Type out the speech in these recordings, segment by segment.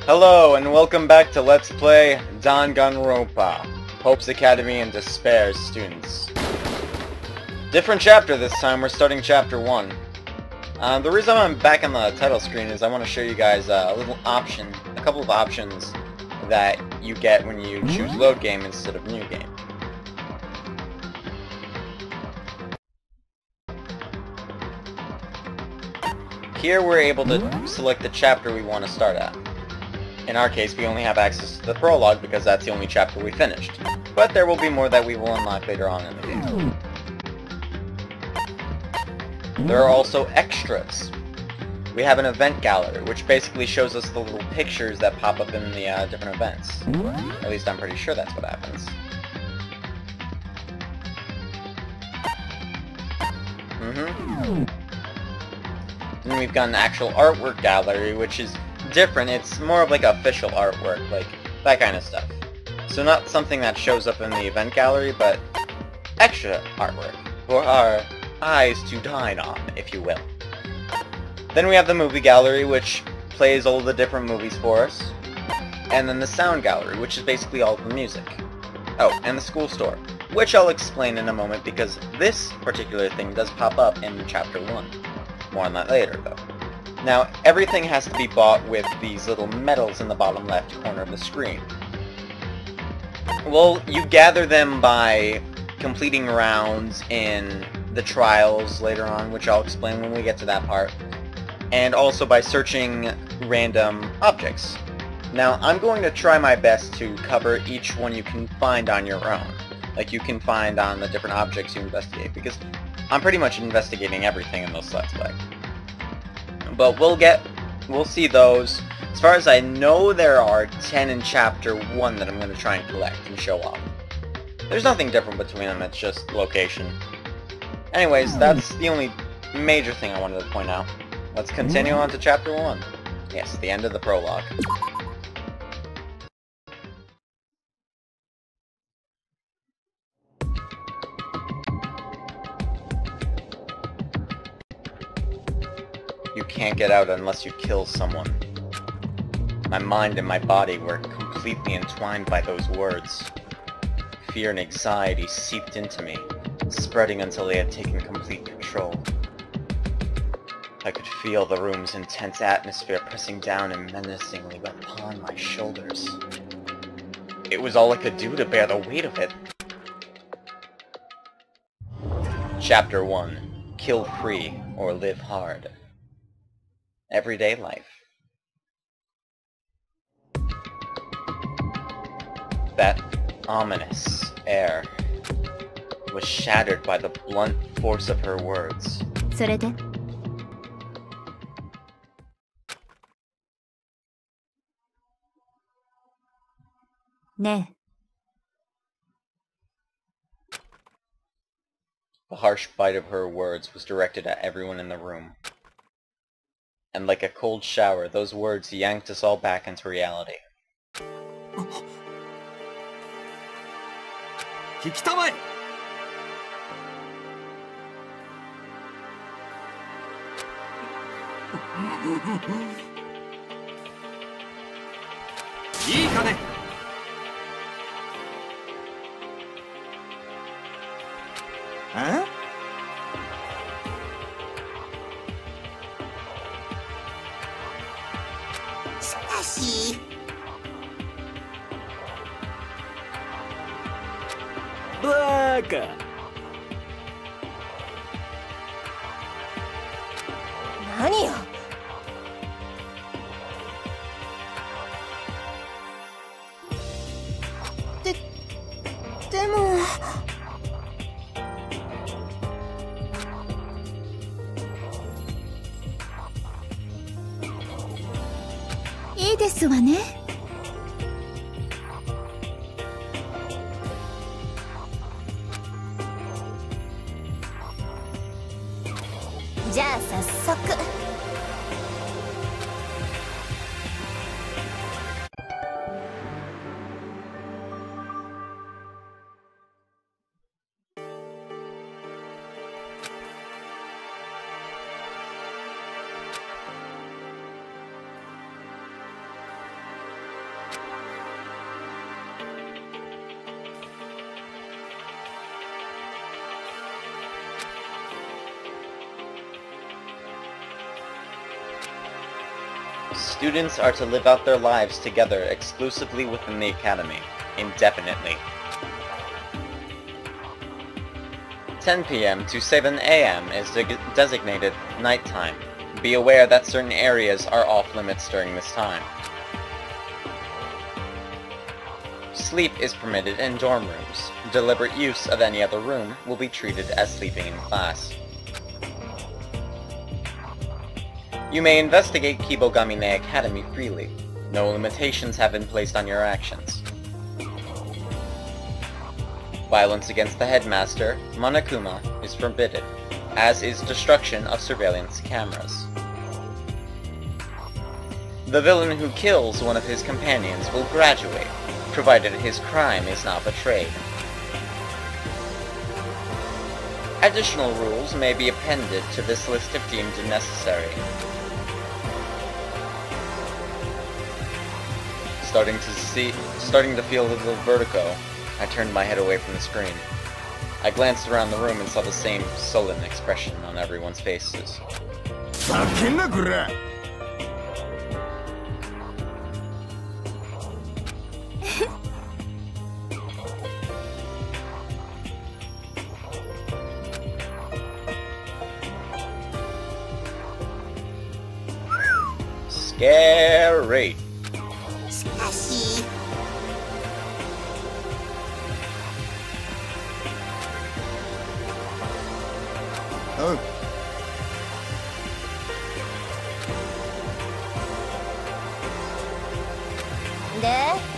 Hello and welcome back to Let's Play Dangan Ronpa, Hope's Academy and Despair's students. Different chapter this time, we're starting chapter 1. The reason I'm back on the title screen is I want to show you guys a couple of options that you get when you choose load game instead of new game. Here we're able to select the chapter we want to start at. In our case, we only have access to the prologue because that's the only chapter we finished. But there will be more that we will unlock later on in the game. There are also extras. We have an event gallery, which basically shows us the little pictures that pop up in the different events. At least I'm pretty sure that's what happens. And we've got an actual artwork gallery, which is different. It's more of like official artwork, like that kind of stuff. So not something that shows up in the event gallery, but extra artwork for our eyes to dine on, if you will. Then we have the movie gallery, which plays all the different movies for us. And then the sound gallery, which is basically all the music. Oh, and the school store, which I'll explain in a moment because this particular thing does pop up in chapter 1. More on that later, though. Now, everything has to be bought with these little medals in the bottom left corner of the screen. Well, you gather them by completing rounds in the trials later on, which I'll explain when we get to that part, and also by searching random objects. Now, I'm going to try my best to cover each one you can find on your own, like you can find on the different objects you investigate, because I'm pretty much investigating everything in this Let's Play. But we'll see those. As far as I know, there are 10 in chapter 1 that I'm going to try and collect and show off. There's nothing different between them, it's just location. Anyways, that's the only major thing I wanted to point out. Let's continue on to chapter 1. Yes, the end of the prologue. You can't get out unless you kill someone. My mind and my body were completely entwined by those words. Fear and anxiety seeped into me, spreading until they had taken complete control. I could feel the room's intense atmosphere pressing down and menacingly upon my shoulders. It was all I could do to bear the weight of it. Chapter 1. Kill free or live hard. Everyday life. That ominous air was shattered by the blunt force of her words. それで? Ne. The harsh bite of her words was directed at everyone in the room. And like a cold shower, those words yanked us all back into reality. Huh? しかしバカ何よでもいいですわね。じゃあ早速。Students are to live out their lives together exclusively within the academy, indefinitely. 10 p.m. to 7 a.m. is designated nighttime. Be aware that certain areas are off limits during this time. Sleep is permitted in dorm rooms. Deliberate use of any other room will be treated as sleeping in class. You may investigate Kibogamine Academy freely. No limitations have been placed on your actions. Violence against the headmaster, Monokuma, is forbidden, as is destruction of surveillance cameras. The villain who kills one of his companions will graduate, provided his crime is not betrayed. Additional rules may be appended to this list if deemed necessary. Starting to feel a little vertigo, I turned my head away from the screen. I glanced around the room and saw the same sullen expression on everyone's faces. Scary. しかし Oh. De?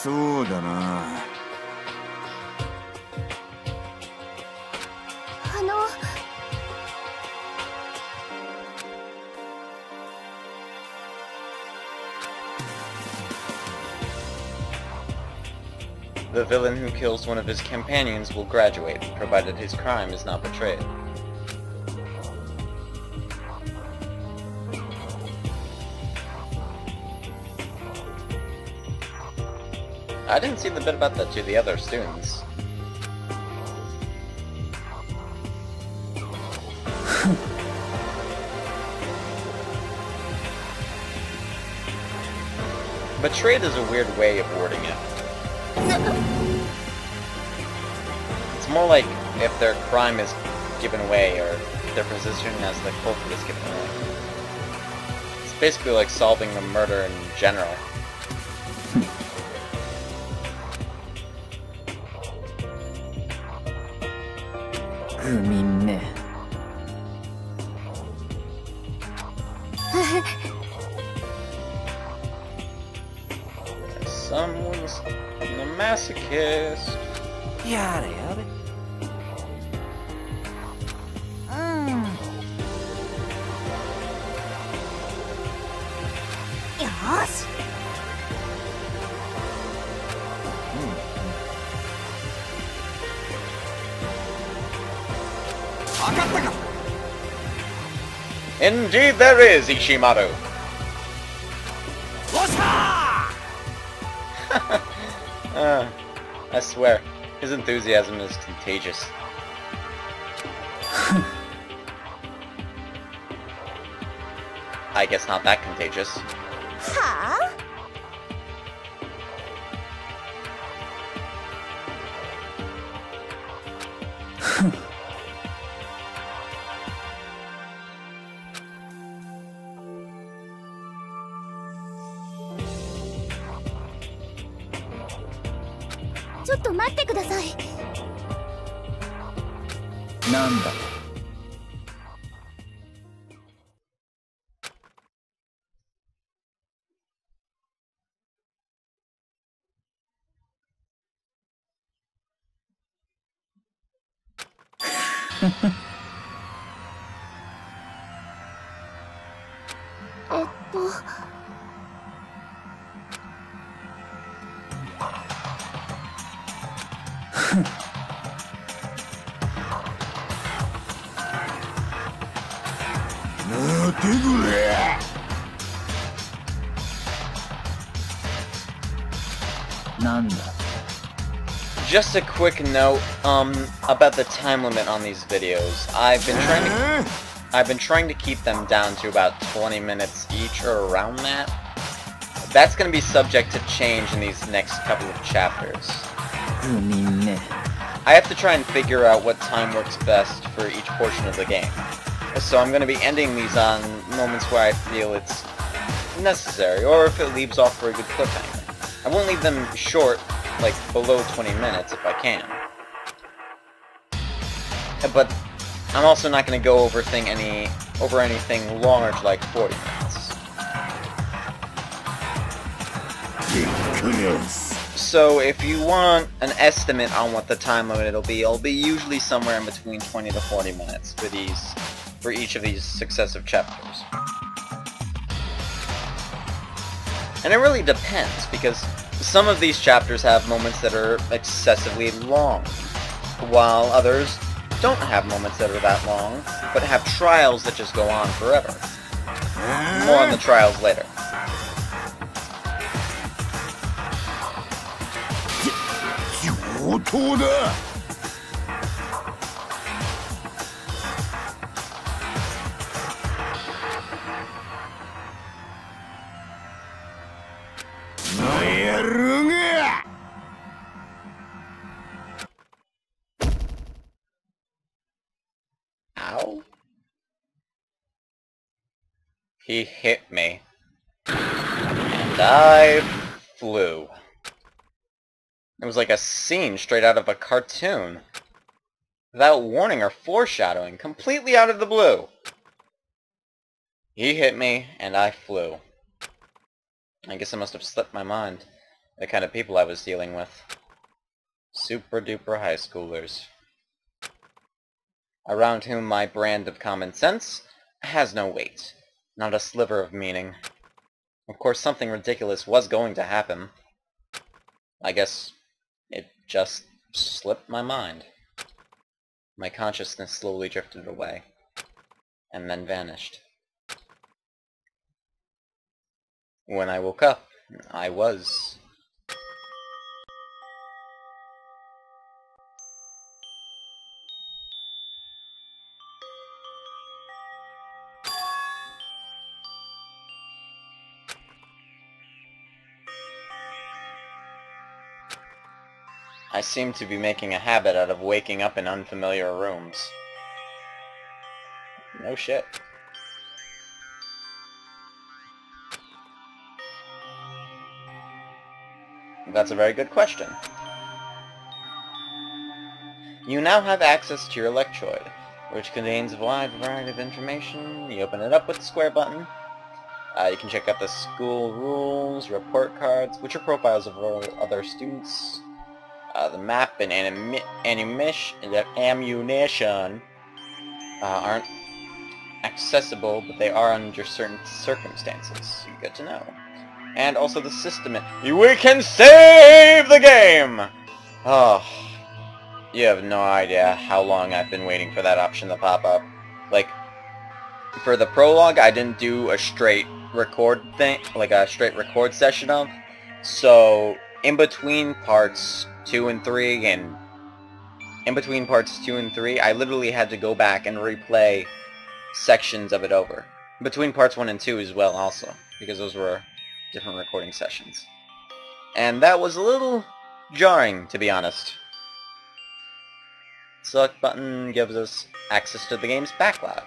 So da na. あの The villain who kills one of his companions will graduate, provided his crime is not betrayed. I didn't see the bit about that to the other students. Betrayed is a weird way of wording it. It's more like if their crime is given away, or their position as the culprit is given away. It's basically like solving a murder in general. Someone's a masochist. Yada yada. よし Indeed there is, Ishimaru! I swear, his enthusiasm is contagious. I guess not that contagious. はあ ちょっと待ってください。なんだ。なんだ Just a quick note, about the time limit on these videos. I've been trying to keep them down to about 20 minutes each, or around that. That's gonna be subject to change in these next couple of chapters. 不眠ね I have to try and figure out what time works best for each portion of the game. So I'm gonna be ending these on moments where I feel it's necessary, or if it leaves off for a good cliffhanger. I won't leave them short, like below 20 minutes if I can. But I'm also not going to go over anything longer to like 40 minutes. So if you want an estimate on what the time limit it'll be usually somewhere in between 20 to 40 minutes for each of these successive chapters. And it really depends, because some of these chapters have moments that are excessively long, while others don't have moments that are that long, but have trials that just go on forever. More on the trials later. 上等だ Ow. He hit me. And I flew. It was like a scene straight out of a cartoon. Without warning or foreshadowing, completely out of the blue. He hit me, and I flew. I guess it must have slipped my mind. The kind of people I was dealing with. Super duper high schoolers. Around whom my brand of common sense has no weight. Not a sliver of meaning. Of course something ridiculous was going to happen. I guess it just slipped my mind. My consciousness slowly drifted away, and then vanished. When I woke up, I was... I seem to be making a habit out of waking up in unfamiliar rooms. No shit. That's a very good question. You now have access to your Electroid, which contains a wide variety of information. You open it up with the square button. You can check out the school rules, report cards, which are profiles of other students. The map and ammunition aren't accessible, but they are under certain circumstances. Good to know. And also the system. We can save the game! Oh, you have no idea how long I've been waiting for that option to pop up. Like, for the prologue, I didn't do a straight record thing, like a straight record session of. So, in between parts 2 and 3, I literally had to go back and replay sections of it over. Between parts 1 and 2 as well, also, because those were different recording sessions. And that was a little jarring, to be honest. Select button gives us access to the game's backlog.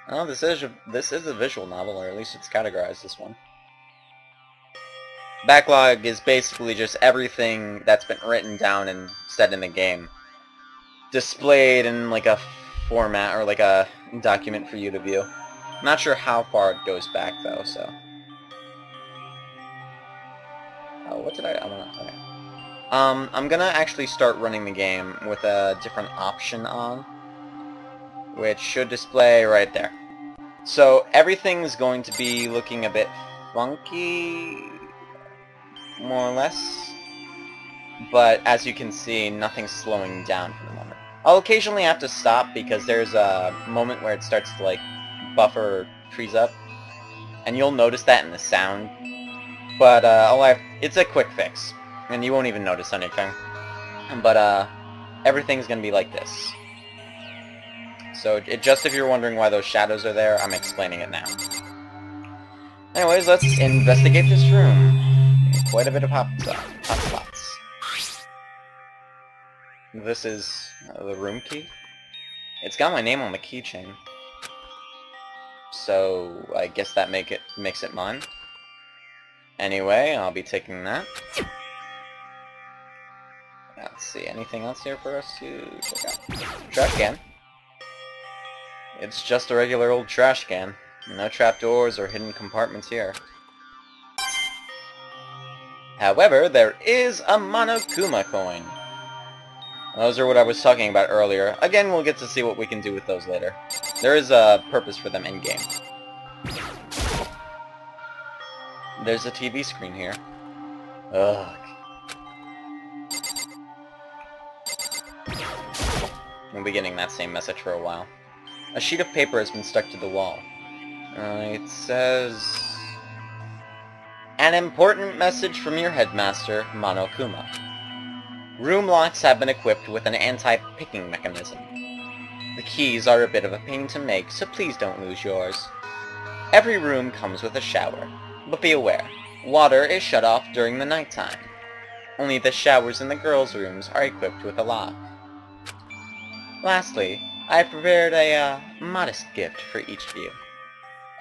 Oh, this is a visual novel, or at least it's categorized as one. Backlog is basically just everything that's been written down and said in the game, displayed in like a format or like a document for you to view. Not sure how far it goes back though, so. Oh, what did I wanna... Okay. I'm gonna actually start running the game with a different option on, which should display right there. So everything's going to be looking a bit funky, more or less, but as you can see, nothing's slowing down for the moment. I'll occasionally have to stop because there's a moment where it starts to like buffer or freeze up, and you'll notice that in the sound, but it's a quick fix. And you won't even notice anything. But, everything's gonna be like this. So, just if you're wondering why those shadows are there, I'm explaining it now. Anyways, let's investigate this room. Quite a bit of hotspots. This is the room key. It's got my name on the keychain. So, I guess that makes it mine. Anyway, I'll be taking that. Let's see, anything else here for us to check out? Trash can. It's just a regular old trash can. No trapdoors or hidden compartments here. However, there is a Monokuma coin. Those are what I was talking about earlier. Again, we'll get to see what we can do with those later. There is a purpose for them in-game. There's a TV screen here. Ugh. We'll be getting that same message for a while. A sheet of paper has been stuck to the wall. It says... An important message from your headmaster, Monokuma. Room locks have been equipped with an anti-picking mechanism. The keys are a bit of a pain to make, so please don't lose yours. Every room comes with a shower, but be aware, water is shut off during the nighttime. Only the showers in the girls' rooms are equipped with a lock. Lastly, I have prepared a modest gift for each of you.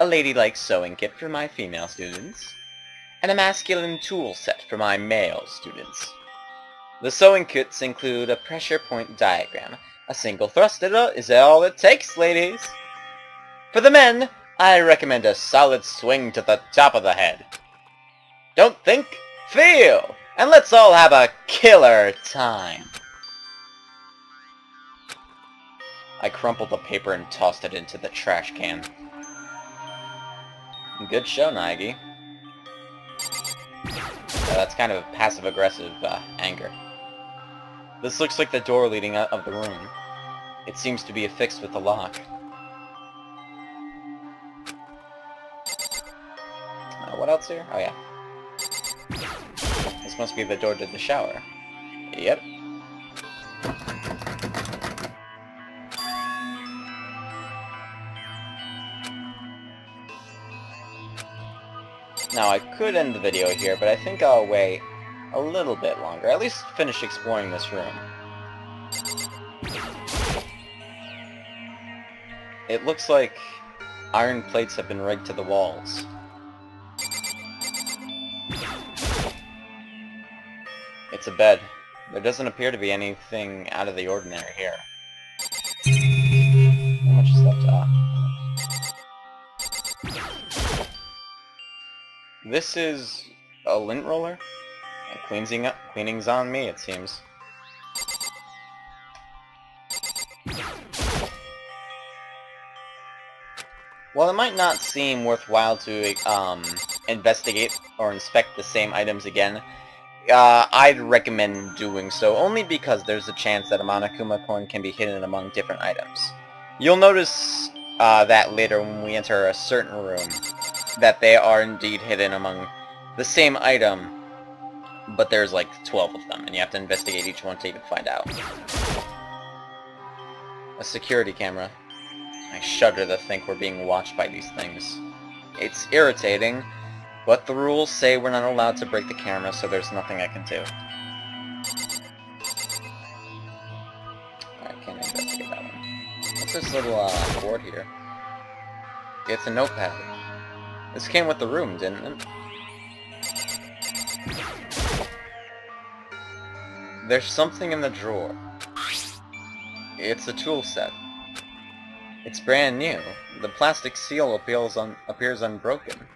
A ladylike sewing kit for my female students, and a masculine tool set for my male students. The sewing kits include a pressure point diagram. A single thrust is all it takes, ladies. For the men, I recommend a solid swing to the top of the head. Don't think, feel, and let's all have a killer time. I crumpled the paper and tossed it into the trash can. Good show, Naegi. That's kind of passive-aggressive anger. This looks like the door leading out of the room. It seems to be affixed with a lock. What else here? Oh yeah. This must be the door to the shower. Yep. Now, I could end the video here, but I think I'll wait a little bit longer. At least finish exploring this room. It looks like iron plates have been rigged to the walls. It's a bed. There doesn't appear to be anything out of the ordinary here. How much is left? This is a lint roller? Cleaning's on me, it seems. While it might not seem worthwhile to investigate or inspect the same items again, I'd recommend doing so, only because there's a chance that a Monokuma coin can be hidden among different items. You'll notice that later when we enter a certain room, that they are indeed hidden among the same item, but there's like 12 of them, and you have to investigate each one to even find out. A security camera. I shudder to think we're being watched by these things. It's irritating, but the rules say we're not allowed to break the camera, so there's nothing I can do. I can't investigate that one. What's this little board here? It's a notepad. This came with the room, didn't it? There's something in the drawer. It's a tool set. It's brand new. The plastic seal appears unbroken.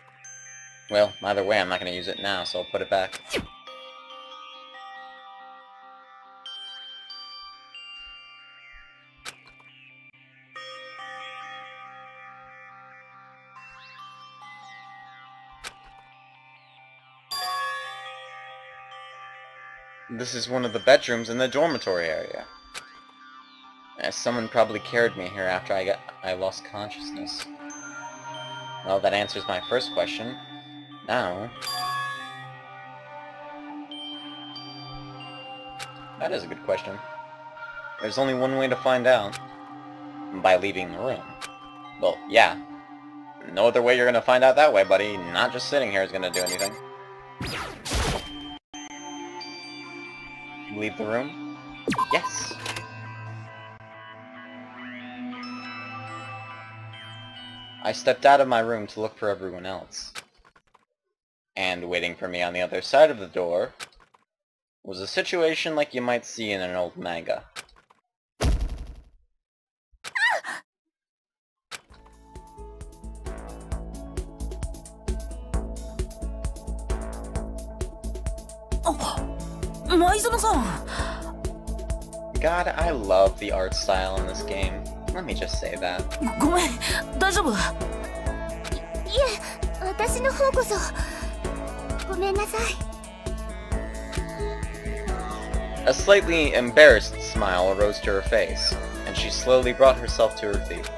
Well, either way, I'm not going to use it now, so I'll put it back. This is one of the bedrooms in the dormitory area. Someone probably carried me here after I lost consciousness. Well, that answers my first question. Now... That is a good question. There's only one way to find out. By leaving the room. Well, yeah. No other way you're gonna find out that way, buddy. Not just sitting here is gonna do anything. Leave the room? Yes! I stepped out of my room to look for everyone else. And waiting for me on the other side of the door was a situation like you might see in an old manga. God, I love the art style in this game. Let me just say that. ごめん、大丈夫？いえ、私の方こそごめんなさい。 A slightly embarrassed smile arose to her face, and she slowly brought herself to her feet.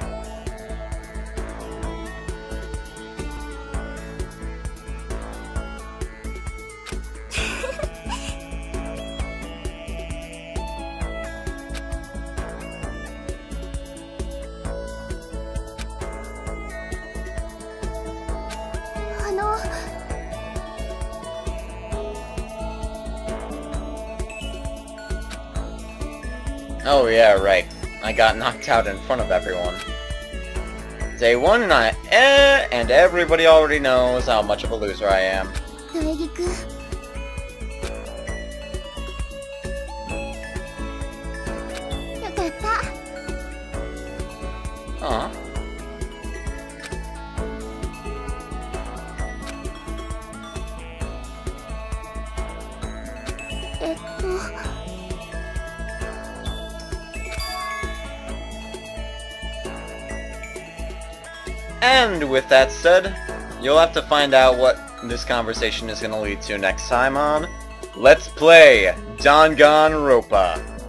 Oh yeah, right. I got knocked out in front of everyone. Day 1 and everybody already knows how much of a loser I am. 苗木くん。よかった。Aw. And with that said, you'll have to find out what this conversation is going to lead to next time on Let's Play Dangan Ronpa.